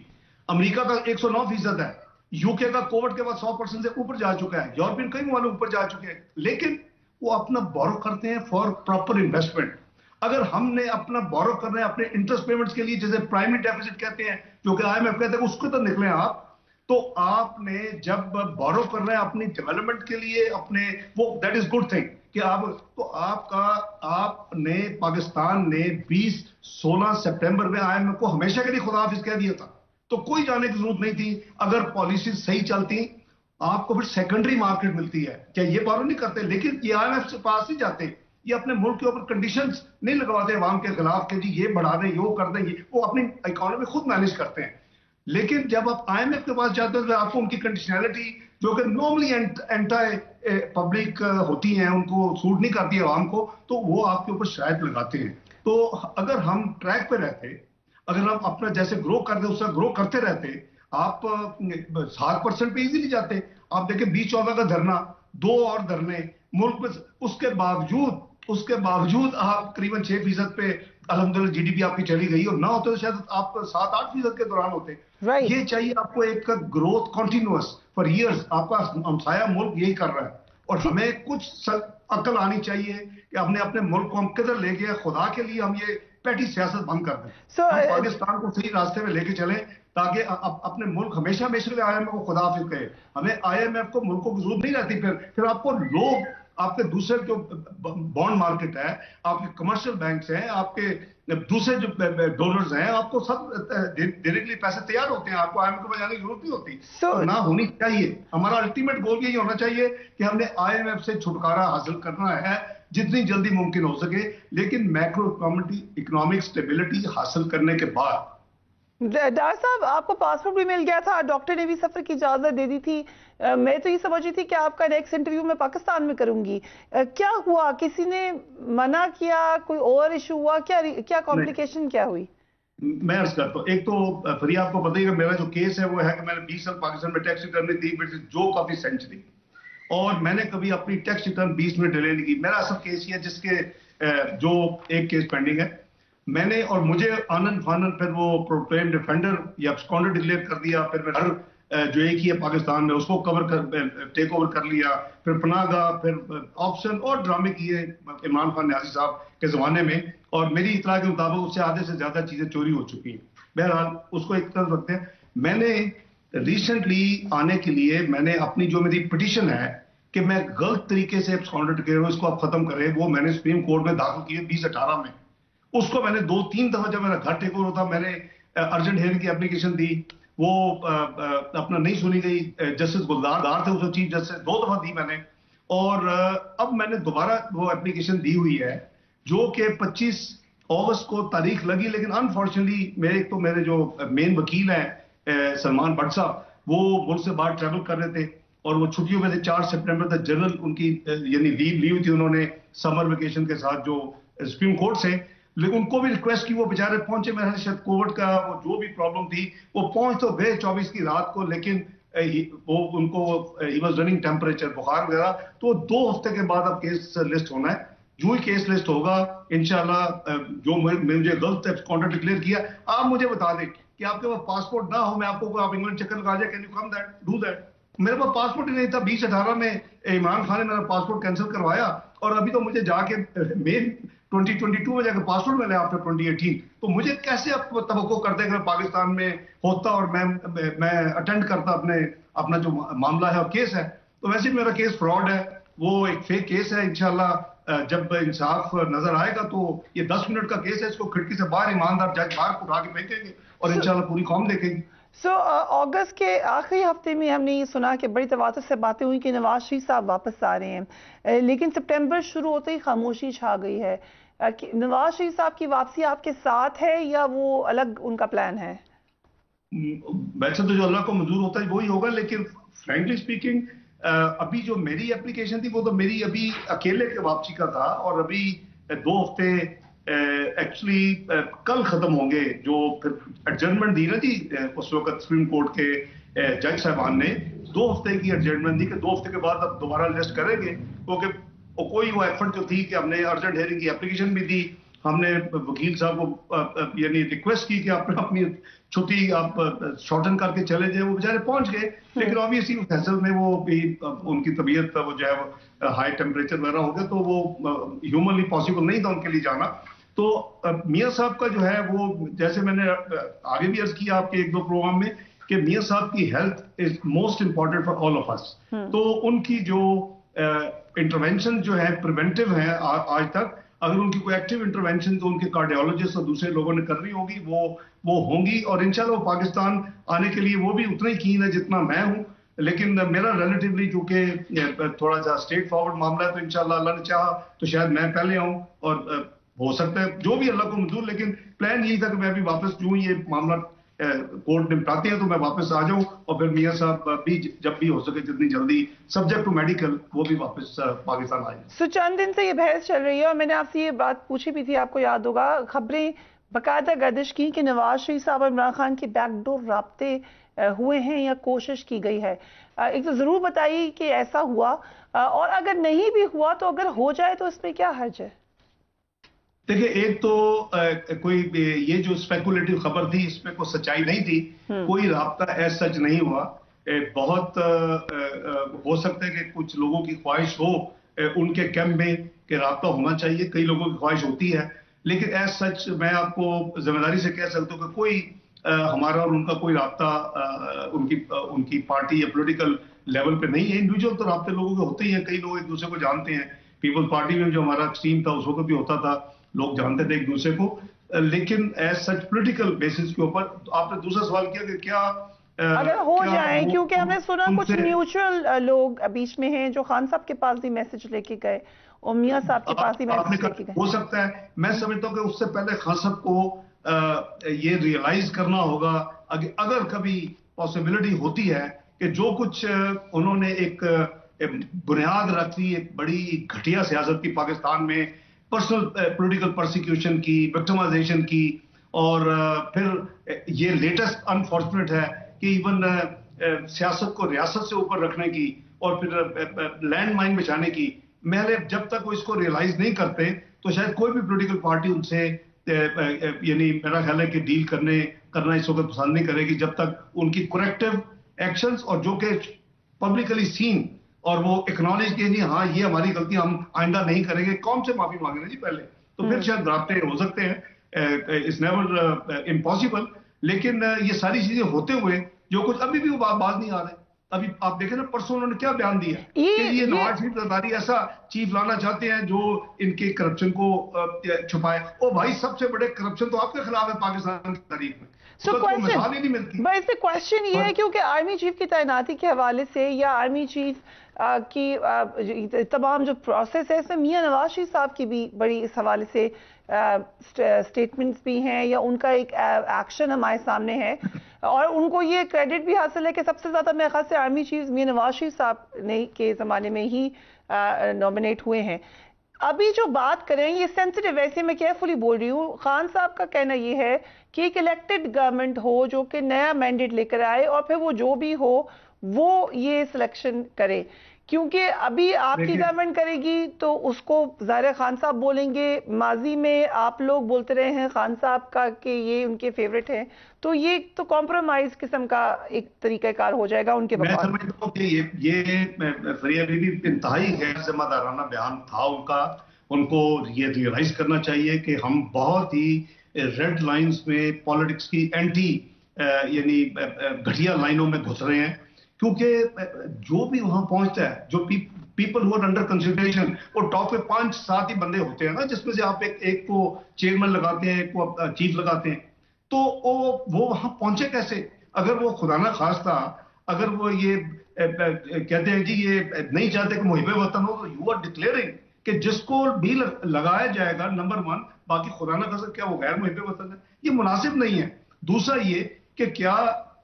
امریکہ کا 109% ہے، یو کے کا کووڈ کے بعد 100% سے اوپر جا چکا ہے، یورپین کئی ممالک اوپر جا چکے ہیں، لیکن وہ اپنا بورو کرتے ہیں فار پراپر انویسٹمنٹ. اگر ہم نے اپنا بورو کرنا ہے اپنے انٹرسٹ پیمنٹس کے لیے، جیسے پرائمری ڈیفیسٹ کہتے ہیں جو کہ آئی ایم ایف کہتے ہیں، اس کو تو نکلیں آپ. تو آپ نے جب بورو کرنا ہے اپنی ڈیولپمنٹ کے لیے اپنے، وہ دیٹ از گڈ تھنگ کہ آپ نے پاکستان نے 16 سپٹمبر میں آئی ایم ایف کو ہمیشہ کے لیے خدا حافظ کہہ دیا تھا، تو کوئی جانے کی ضرورت نہیں تھی. اگر پالیسیز صحیح چلتی آپ کو پھر سیکنڈری مارکیٹ ملتی ہے. کیا یہ بورو نہیں کرتے؟ لیکن یہ آئی ایم ایف سے پاس نہیں جاتے، یہ اپنے ملک کے اوپر کنڈیشنز نہیں لگواتے عوام کے خلاف کہ جی یہ بڑھا دیں، یہ کر دیں، وہ اپنی اکانومی خود مینیج کرتے ہیں. لیکن جب آپ آئی ایم ایف کے پاس جاتے ہیں تو آپ کو ان کی کنڈیشنلٹی جو کہ نارملی اینٹائی پبلک ہوتی ہیں، ان کو سوٹ نہیں کرتی عوام کو، تو وہ آپ کے اوپر شاید لگاتے ہیں. تو اگر ہم ٹریک پہ رہتے، اگر ہم اپنا جیسے گرو کرتے اس طرح گرو کرتے رہتے، آپ 7% پہ ایزیلی جاتے. آپ دیکھیں 2014 کا دھرنا، 2 اور دھرنے ملک میں، اس کے باوجود آپ تقریباً 6% پہ الحمدللہ جی ڈی پی آپ کی چلی گئی، اور نہ ہوتے تو شاید آپ 7-8% کے دوران ہوتے. یہ چاہیے آپ کو ایک گروتھ کنٹینیوس فار ایئرز. آپ کا ہمسایہ ملک یہی کر رہا ہے، اور ہمیں کچھ عقل آنی چاہیے کہ اپنے ملک کو ہم کدھر لے گئے. خدا کے لیے ہم یہ پیٹی سیاست بند کر دیں، ہم پاکستان کو صحیح راستے میں لے کے چلیں، تاکہ اپنے ملک ہمیشہ آئی ایم ایف کو خدا حافظ کہے. ہمیں آئی ایم ایف کو ملکوں کی ضرورت نہیں رہتی. پھر آپ کو لوگ، آپ کے دوسرے جو بانڈ مارکیٹ ہے، آپ کے کمرشل بینکس ہیں، آپ کے دوسرے جو ڈونرز ہیں، آپ کو سب دینے کے لیے پیسے تیار ہوتے ہیں. آپ کو آئی ایم ایف کو بجانے کی ضرورت نہیں ہوتی، نہ ہونی چاہیے. ہمارا الٹیمیٹ گول یہی ہونا چاہیے کہ ہم نے آئی ایم ایف سے چھٹکارا حاصل کرنا ہے جتنی جلدی ممکن ہو سکے، لیکن میکرو اکنامک اسٹیبلٹی حاصل کرنے کے بعد. ڈاکٹر صاحب آپ کو پاسپورٹ بھی مل گیا تھا، ڈاکٹر نے بھی سفر کی اجازت دے دی تھی. میں تو یہ سمجھ رہی تھی کہ آپ کا نیکسٹ انٹرویو میں پاکستان میں کروں گی. کیا ہوا؟ کسی نے منع کیا؟ کوئی اور ایشو ہوا؟ کیا کمپلیکیشن کیا ہوئی؟ میں عرض کرتا ہوں، ایک تو فریہ آپ کو پتہ ہی ہے میرا جو کیس ہے وہ ہے کہ میں نے 20 سال پاکستان میں ٹیکس ریٹرن نہیں دی، جو کافی سینچری، اور میں نے کبھی اپنی ٹیکس ریٹرن 20 میں ڈیلے نہیں کی. میرا اصل کیس یہ ہے جس کے جو ایک کیس پینڈنگ ہے، میں نے، اور مجھے آنن فانن پھر وہ پروکلیم ڈیفینڈر یا ابسکانڈر ڈکلیئر کر دیا. پھر میں ہر جو ایک ہی ہے پاکستان میں اس کو ٹیک اوور کر لیا. پھر پناہ گاہ، پھر آپشن اور ڈرامے کیے عمران خان نیازی صاحب کے زمانے میں، اور میری اطلاع کے مطابق اس سے آدھے سے زیادہ چیزیں چوری ہو چکی ہیں. بہرحال اس کو ایک طرف رکھتے ہیں. میں نے ریسنٹلی آنے کے لیے میں نے اپنی جو میری پٹیشن ہے کہ میں غلط طریقے سے ابسکانڈر ڈکلیئر ہوں، اس کو آپ ختم کریں، وہ میں نے سپریم کورٹ میں داخل کی 2018 میں. اس کو میں نے 2-3 دفعہ، جب میرا گھر ٹیک اوور ہوتا میں نے ارجنٹ ہیئرنگ کی اپلیکیشن دی، وہ اپنا نہیں سنی گئی. جسٹس گلزار تھے اس چیف جسٹس، 2 دفعہ دی میں نے. اور اب میں نے دوبارہ وہ اپلیکیشن دی ہوئی ہے جو کہ 25 اگست کو تاریخ لگی، لیکن انفارچونیٹلی میرے جو مین وکیل ہیں سلمان بٹ صاحب، وہ ملک سے باہر ٹریول کر رہے تھے اور وہ چھٹیوں میں تھے. 4 سپٹمبر تک جنرل ان کی یعنی لیو لی ہوئی تھی انہوں نے سمر ویکیشن کے ساتھ جو سپریم کورٹ سے، لیکن ان کو بھی ریکویسٹ کی، وہ بیچارے پہنچے. میرے شاید کووڈ کا وہ جو بھی پرابلم تھی وہ پہنچ تو گئے 24 کی رات کو، لیکن وہ ان کو ہی واز رننگ ٹیمپریچر، بخار وغیرہ. تو 2 ہفتے کے بعد اب کیس لسٹ ہونا ہے. جو ہی کیس لسٹ ہوگا انشاءاللہ، جو مجھے غلط ابسکانڈر ڈکلیئر کیا، آپ مجھے بتا دیں کہ آپ کے پاس پاسپورٹ نہ ہو، میں آپ کو آپ انگلینڈ چکر لگا جائے، can you come that do that. میرے پاس پاسپورٹ ہی نہیں تھا. 2018 میں عمران خان نے میرا پاسپورٹ کینسل کروایا، اور ابھی تو مجھے جا کے مئی 2022 میں جا کے پاسپورٹ ملے آفٹر 2018. تو مجھے کیسے آپ توقع کرتے ہیں کہ میں پاکستان میں ہوتا اور میں اٹینڈ کرتا اپنا جو معاملہ ہے اور کیس ہے. تو ویسے میرا کیس فراڈ ہے، وہ ایک فیک کیس ہے. انشاءاللہ جب انصاف نظر آئے گا تو یہ 10 منٹ کا کیس ہے، اس کو کھڑکی سے باہر ایماندار جج باہر اٹھا کے پھینکیں گے اور انشاءاللہ پوری قوم دیکھے گی. اگست کے آخری ہفتے میں ہم نے یہ سنا کہ بڑی تواتر سے باتیں ہوئی کہ نواز شریف صاحب واپس آ رہے ہیں، لیکن سپٹمبر شروع ہوتے ہی خاموشی چھا گئی ہے. نواز شریف صاحب کی واپسی آپ کے ساتھ ہے یا وہ الگ ان کا پلان ہے؟ ویسے تو جو اللہ کو منظور ہوتا ہے وہی ہوگا، لیکن فرینکلی اسپیکنگ ابھی جو میری اپلیکیشن تھی وہ تو میری ابھی اکیلے کے واپسی کا تھا، اور ابھی 2 ہفتے ایکچولی کل ختم ہوں گے. جو ایڈجرنمنٹ دی نا جی اس وقت سپریم کورٹ کے جج صاحبان نے 2 ہفتے کی ایڈجرنمنٹ دی کہ 2 ہفتے کے بعد اب دوبارہ لسٹ کریں گے، کیونکہ اور کوئی وہ ایفرٹ جو تھی کہ ہم نے ارجنٹ ہیئرنگ کی اپلیکیشن بھی دی, ہم نے وکیل صاحب کو یعنی ریکویسٹ کی کہ آپ اپنی چھٹی آپ شارٹن کر کے چلے جائیں, وہ بیچارے پہنچ گئے, لیکن آبویسلی فیصل میں وہ بھی ان کی طبیعت وہ جو ہے ہائی ٹیمپریچر وغیرہ ہو گیا, تو وہ ہیومنلی پاسبل نہیں تھا ان کے لیے جانا. تو میاں صاحب کا جو ہے وہ جیسے میں نے آگے بھی عرض کیا آپ کے ایک دو پروگرام میں کہ میاں صاحب کی health is most important for all of us. تو ان کی جو انٹروینشن جو ہے پریونٹیو ہے آج تک, اگر ان کی کوئی ایکٹیو انٹروینشن تو ان کے کارڈیولوجسٹ اور دوسرے لوگوں نے کرنی ہوگی وہ ہوں گی, اور انشاءاللہ وہ پاکستان آنے کے لیے وہ بھی اتنا ہی کین ہے جتنا میں ہوں. لیکن میرا ریلیٹیولی چونکہ تھوڑا سا اسٹریٹ فارورڈ معاملہ ہے, تو انشاءاللہ اللہ نے چاہا تو شاید میں پہلے آؤں, اور ہو سکتا ہے جو بھی اللہ کو منظور, لیکن پلان یہی تھا کہ میں بھی واپس جو یہ معاملہ کورٹ نمٹاتے ہیں تو میں واپس آ جاؤں, اور پھر میاں صاحب بھی جب بھی ہو سکے جتنی جلدی سبجیکٹ ٹو میڈیکل وہ بھی واپس پاکستان آئے. سو چند دن سے یہ بحث چل رہی ہے, اور میں نے آپ سے یہ بات پوچھی بھی تھی, آپ کو یاد ہوگا, خبریں باقاعدہ گردش کی کہ نواز شریف صاحب اور عمران خان کے بیک ڈور رابطے ہوئے ہیں یا کوشش کی گئی ہے. ایک تو ضرور بتائیے کہ ایسا ہوا, اور اگر نہیں بھی ہوا تو اگر ہو جائے تو اس میں کیا حرج ہے؟ دیکھیں, ایک تو کوئی یہ جو اسپیکولیٹو خبر تھی اس میں کوئی سچائی نہیں تھی, کوئی رابطہ ایز سچ نہیں ہوا. بہت ہو سکتا ہے کہ کچھ لوگوں کی خواہش ہو ان کے کیمپ میں کہ رابطہ ہونا چاہیے, کئی لوگوں کی خواہش ہوتی ہے, لیکن ایز سچ میں آپ کو ذمہ داری سے کہہ سکتا ہوں کہ کوئی ہمارا اور ان کا کوئی رابطہ ان کی پارٹی یا پولیٹیکل لیول پہ نہیں ہے. انڈیویجول تو رابطے لوگوں کے ہوتے ہی ہیں, کئی لوگ ایک دوسرے کو جانتے ہیں. پیپل پارٹی میں جو ہمارا ٹیم تھا اس وقت بھی ہوتا تھا, لوگ جانتے تھے ایک دوسرے کو, لیکن ایز سچ پولیٹیکل بیسس کے اوپر. آپ نے دوسرا سوال کیا کہ کیا اگر ہو جائیں, کیونکہ ہم نے سنا کچھ میوچل لوگ بیچ میں ہیں جو خان صاحب کے پاس بھی میسج لے کے گئے اور میاں صاحب کے پاس بھی میسج لے کے گئے. ہو سکتا ہے, میں سمجھتا ہوں کہ اس سے پہلے خان صاحب کو یہ ریئلائز کرنا ہوگا, اگر کبھی پاسبلٹی ہوتی ہے کہ جو کچھ انہوں نے ایک بنیاد رکھی ایک بڑی گھٹیا سیاست کی پاکستان میں, پرسنل پولیٹیکل پرسیکیوشن کی, وکٹمائزیشن کی, اور پھر یہ لیٹسٹ انفارچونیٹ ہے کہ ایون سیاست کو ریاست سے اوپر رکھنے کی اور پھر لینڈ مائن بچانے کی, محلے جب تک وہ اس کو ریئلائز نہیں کرتے تو شاید کوئی بھی پولیٹیکل پارٹی ان سے یعنی میرا خیال ہے کہ ڈیل کرنا اس وقت پسند نہیں کرے گی جب تک ان کی کریکٹیو ایکشنز اور جو کہ پبلکلی سین اور وہ اکنالج کیے, ہاں یہ ہماری غلطی ہم آئندہ نہیں کریں گے, قوم سے معافی مانگنا جی پہلے, تو پھر شاید رابطے ہو سکتے ہیں. اٹس نیور امپاسبل, لیکن یہ ساری چیزیں ہوتے ہوئے جو کچھ ابھی بھی وہ بات نہیں آ رہے. ابھی آپ دیکھیں نا, پرسوں انہوں نے کیا بیان دیا کہ یہ نواز شریف زرداری ایسا چیف لانا چاہتے ہیں جو ان کے کرپشن کو چھپائے. او بھائی, سب سے بڑے کرپشن تو آپ کے خلاف ہے پاکستان کی تاریخ میں, مثال ہی نہیں ملتی. بس کوشچن یہ ہے کیونکہ آرمی چیف کی تعیناتی کے حوالے سے یا آرمی چیف کی تمام جو پروسیس ہے اس میں میاں نواز شریف صاحب کی بھی بڑی اس حوالے سے سٹیٹمنٹس بھی ہیں یا ان کا ایک ایکشن ہمارے سامنے ہے, اور ان کو یہ کریڈٹ بھی حاصل ہے کہ سب سے زیادہ میرے خیال سے آرمی چیف میاں نواز شریف صاحب نے کے زمانے میں ہی نامنیٹ ہوئے ہیں. ابھی جو بات کریں یہ سینسٹیو, ویسے میں کیئرفلی بول رہی ہوں, خان صاحب کا کہنا یہ ہے کہ ایک الیکٹڈ گورنمنٹ ہو جو کہ نیا مینڈیٹ لے کر آئے اور پھر وہ جو بھی ہو وہ یہ سلیکشن کرے, کیونکہ ابھی آپ کی گورنمنٹ کرے گی تو اس کو ظاہر خان صاحب بولیں گے, ماضی میں آپ لوگ بولتے رہے ہیں خان صاحب کا کہ یہ ان کے فیوریٹ ہیں, تو یہ تو کمپرومائز قسم کا ایک طریقہ کار ہو جائے گا ان کے بقول. میں سمجھتا ہوں کہ یہ فریہ بی بی انتہائی غیر ذمہ دارانہ بیان تھا ان کا. ان کو یہ ریئلائز کرنا چاہیے کہ ہم بہت ہی ریڈ لائنز میں پالیٹکس کی اینٹی یعنی گھٹیا لائنوں میں گھس رہے ہیں, کیونکہ جو بھی وہاں پہنچتا ہے, جو پیپل ہو انڈر کنسیڈریشن, وہ ٹاپ پہ 5-7 ہی بندے ہوتے ہیں نا, جس میں سے آپ ایک کو چیئرمین لگاتے ہیں, ایک کو چیف لگاتے ہیں, تو وہ وہاں پہنچے کیسے؟ اگر وہ خدا نہ خواستہ اگر وہ یہ کہتے ہیں جی یہ نہیں چاہتے کہ محب وطن ہو, تو یو آر ڈکلیئرنگ کہ جس کو بھی لگایا جائے گا نمبر 1, باقی خدا نہ خواستہ کیا وہ غیر محب وطن ہے؟ یہ مناسب نہیں ہے. دوسرا یہ کہ کیا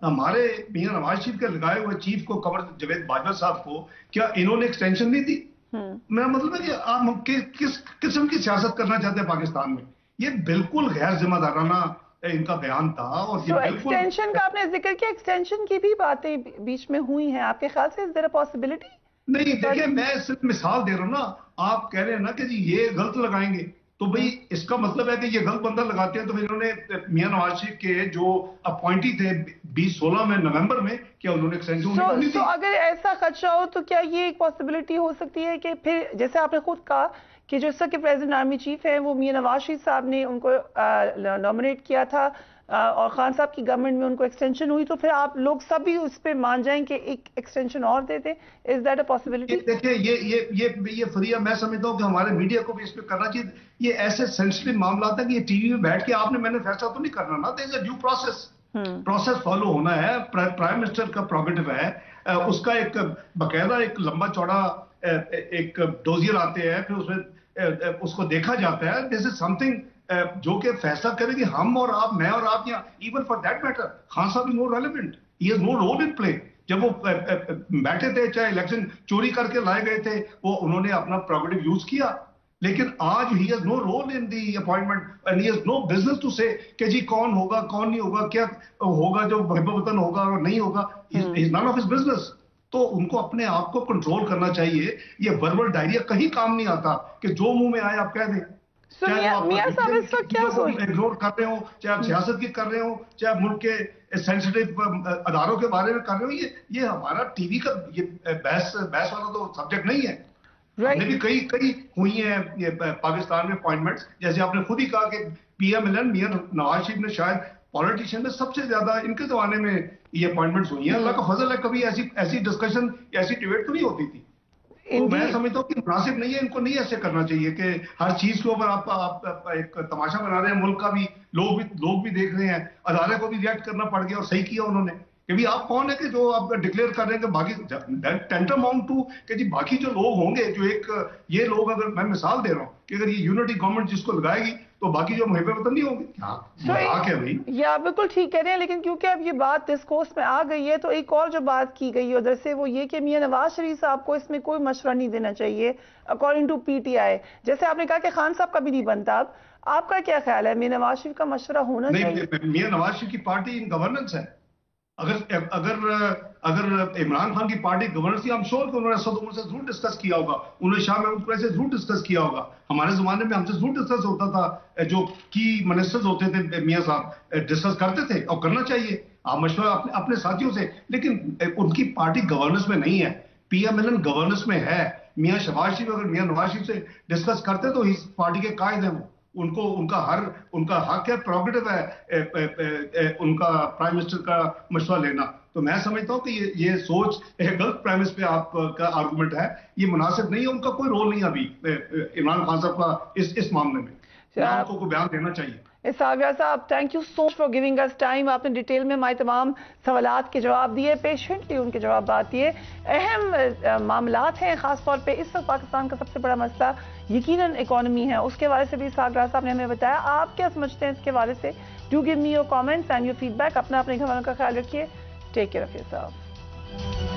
ہمارے میاں نواز شریف کے لگائے ہوئے چیف کو قمر جاوید باجوہ صاحب کو کیا انہوں نے ایکسٹینشن نہیں دی؟ میرا مطلب ہے کہ آپ کس قسم کی سیاست کرنا چاہتے ہیں پاکستان میں؟ یہ بالکل غیر ذمہ دارانہ ان کا بیان تھا. اور ایکسٹینشن کا آپ نے ذکر کیا, ایکسٹینشن کی بھی باتیں بیچ میں ہوئی ہیں, آپ کے خیال سے is there a possibility؟ نہیں دیکھیں میں صرف مثال دے رہا ہوں نا. آپ کہہ رہے ہیں نا کہ جی یہ غلط لگائیں گے تو بھئی اس کا مطلب ہے کہ یہ غلط بندہ لگاتے ہیں. تو انہوں نے میاں نواز شریف کے جو اپوائنٹی تھے 2016 میں نومبر میں کیا انہوں نے ایکسٹینشن کرنی تھی؟ تو اگر ایسا خدشہ ہو تو کیا یہ ایک پاسبلٹی ہو سکتی ہے کہ پھر جیسے آپ نے خود کہا کہ جو اس وقت کے پریزیڈنٹ آرمی چیف ہیں وہ میاں نواز شریف صاحب نے ان کو نامنیٹ کیا تھا اور خان صاحب کی گورنمنٹ میں ان کو ایکسٹینشن ہوئی تو پھر آپ لوگ سبھی اس پہ مان جائیں کہ ایک ایکسٹینشن اور دے دیں؟ Is that a possibility? دیکھیں یہ فریہ میں سمجھتا ہوں کہ ہمارے میڈیا کو بھی اس پہ کرنا چاہیے. یہ ایسے سینسٹیو معاملات ہیں کہ یہ ٹی وی میں بیٹھ کے آپ نے میں نے فیصلہ تو نہیں کرنا نا. دیر از اے ڈیو پروسیس فالو ہونا ہے. پرائم منسٹر کا پروگیٹو ہے, اس کا ایک باقاعدہ ایک لمبا چوڑا ایک ڈوزیر آتے ہیں, پھر اس میں اس کو دیکھا جاتا ہے. دس از سم تھنگ جو کہ فیصلہ کرے گی ہم اور آپ, میں اور آپ, یا even for that matter Khan صاحب is no relevant, he has no role in play. جب وہ بیٹھے تھے چاہے الیکشن چوری کر کے لائے گئے تھے وہ انہوں نے اپنا پروگیٹو یوز کیا, لیکن آج he has no role in the appointment and he has no business to say کہ جی کون ہوگا کون نہیں ہوگا, کیا ہوگا جو محب وطن ہوگا اور نہیں ہوگا. None of his business. تو ان کو اپنے آپ کو کنٹرول کرنا چاہیے. یہ وربل ڈائریا کہیں کام نہیں آتا کہ جو منہ میں آئے آپ کہہ دیں. میاں صاحب اس وقت کیا سوچ اگنور کر رہے ہوں, چاہے آپ سیاست کی کر رہے ہوں, چاہے ملک کے سینسیٹیو اداروں کے بارے میں کر رہے ہوں, یہ ہمارا ٹی وی کا یہ بحث والا تو سبجیکٹ نہیں ہے. ہم نے بھی کئی ہوئی ہیں پاکستان میں اپوائنٹمنٹس, جیسے آپ نے خود ہی کہا کہ پی M L N Mian Nawaz Sharif نے شاید پالیٹیشین میں سب سے زیادہ ان کے زمانے میں یہ اپوائنٹمنٹس ہوئی ہیں. اللہ کا فضل ہے کبھی ایسی ڈسکشن ایسی ڈیبیٹ تو نہیں ہوتی تھی. تو میں سمجھتا ہوں کہ مناسب نہیں ہے, ان کو نہیں ایسے کرنا چاہیے کہ ہر چیز کے اوپر آپ ایک تماشا بنا رہے ہیں. ملک کا بھی لوگ بھی دیکھ رہے ہیں, ادارے کو بھی ریئیکٹ کرنا پڑ گیا اور صحیح کیا انہوں نے. کہ بھی آپ کون ہے کہ جو آپ ڈکلیئر کر رہے ہیں کہ باقی ٹینٹرماؤنٹ ٹو کہ جی باقی جو لوگ ہوں گے, جو ایک یہ لوگ, اگر میں مثال دے رہا ہوں کہ اگر یہ یونٹی گورنمنٹ جس کو لگائے گی تو باقی جو محب وطن نہیں ہوں گے. یا بالکل ٹھیک کہہ رہے ہیں, لیکن کیونکہ اب یہ بات ڈسکورس میں آ گئی ہے تو ایک اور جو بات کی گئی ہے ادھر سے وہ یہ کہ میاں نواز شریف صاحب کو اس میں کوئی مشورہ نہیں دینا چاہیے according to P T I. جیسے آپ نے کہا کہ خان صاحب کا بھی نہیں بنتا, اب آپ کا کیا خیال ہے؟ میاں نواز شریف کا مشورہ ہونا چاہیے؟ میاں نواز شریف کی پارٹی ان گورننس ہے. اگر عمران خان کی پارٹی گورننس تھی, ہم شور کہ انہوں نے اسد عمر سے ضرور ڈسکس کیا ہوگا, انہوں نے شاہ محمود قریشی سے ضرور ڈسکس کیا ہوگا. ہمارے زمانے میں ہم سے ضرور ڈسکس ہوتا تھا, جو کی منسٹرز ہوتے تھے میاں صاحب ڈسکس کرتے تھے, اور کرنا چاہیے آپ مشورہ اپنے ساتھیوں سے. لیکن ان کی پارٹی گورننس میں نہیں ہے, P M L N governance میں ہے. میاں شہباز شریف اگر میاں نواز شریف سے ڈسکس کرتے تو اس پارٹی کے قائد ہیں, وہ ان کا حق ہے, پروگیٹو ہے ان کا پرائم منسٹر کا مشورہ لینا. تو میں سمجھتا ہوں کہ یہ سوچ غلط پریمس پہ آپ کا آرگومنٹ ہے, یہ مناسب نہیں ہے. ان کا کوئی رول نہیں ابھی عمران خان صاحب کا اس معاملے میں, ان کو بیان دینا چاہیے. اسحاق صاحب thank you so much for giving us time. آپ نے ڈیٹیل میں ہمارے تمام سوالات کے جواب دیے, پیشنٹلی ان کے جوابات دیے. اہم معاملات ہیں, خاص طور پہ اس وقت پاکستان کا سب سے بڑا مسئلہ یقیناً اکانومی ہے, اس کے حوالے سے بھی اسحاق صاحب نے ہمیں بتایا. آپ کیا سمجھتے ہیں اس کے حوالے سے؟ Do give me your comments and your feedback. اپنے گھر والوں کا خیال رکھیے. Take care of your self.